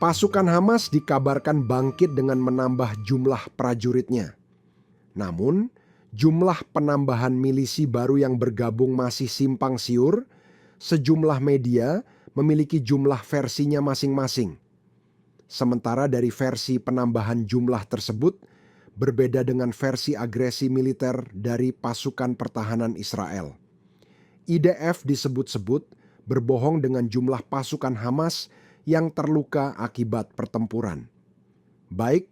Pasukan Hamas dikabarkan bangkit dengan menambah jumlah prajuritnya. Namun, jumlah penambahan milisi baru yang bergabung masih simpang siur. Sejumlah media memiliki jumlah versinya masing-masing. Sementara dari versi penambahan jumlah tersebut berbeda dengan versi agresi militer dari pasukan pertahanan Israel. IDF disebut-sebut berbohong dengan jumlah pasukan Hamas yang terluka akibat pertempuran. Baik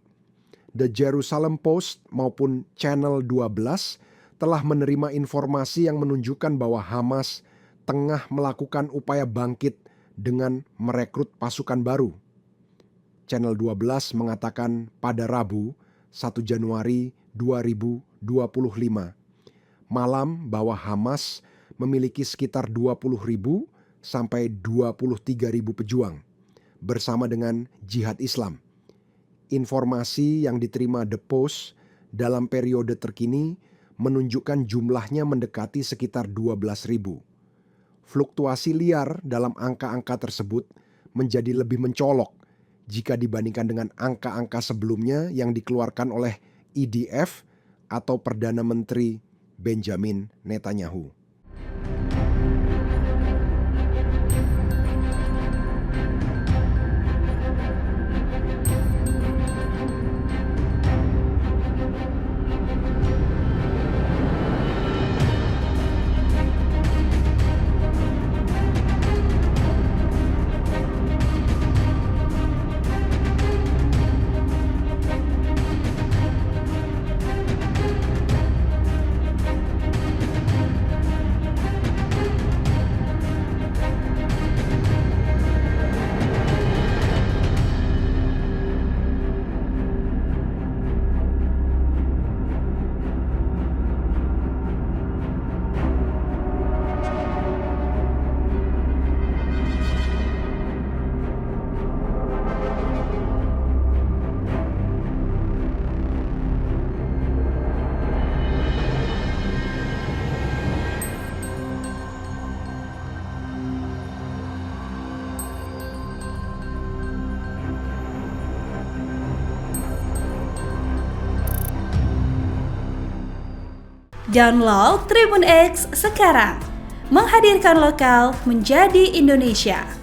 The Jerusalem Post maupun Channel 12 telah menerima informasi yang menunjukkan bahwa Hamas tengah melakukan upaya bangkit dengan merekrut pasukan baru. Channel 12 mengatakan pada Rabu, 1 Januari 2025, malam bahwa Hamas memiliki sekitar 20.000 sampai 23.000 pejuang bersama dengan Jihad Islam. Informasi yang diterima The Post dalam periode terkini menunjukkan jumlahnya mendekati sekitar 12.000. Fluktuasi liar dalam angka-angka tersebut menjadi lebih mencolok jika dibandingkan dengan angka-angka sebelumnya yang dikeluarkan oleh IDF atau Perdana Menteri Benjamin Netanyahu. Download Tribun X sekarang, menghadirkan lokal menjadi Indonesia.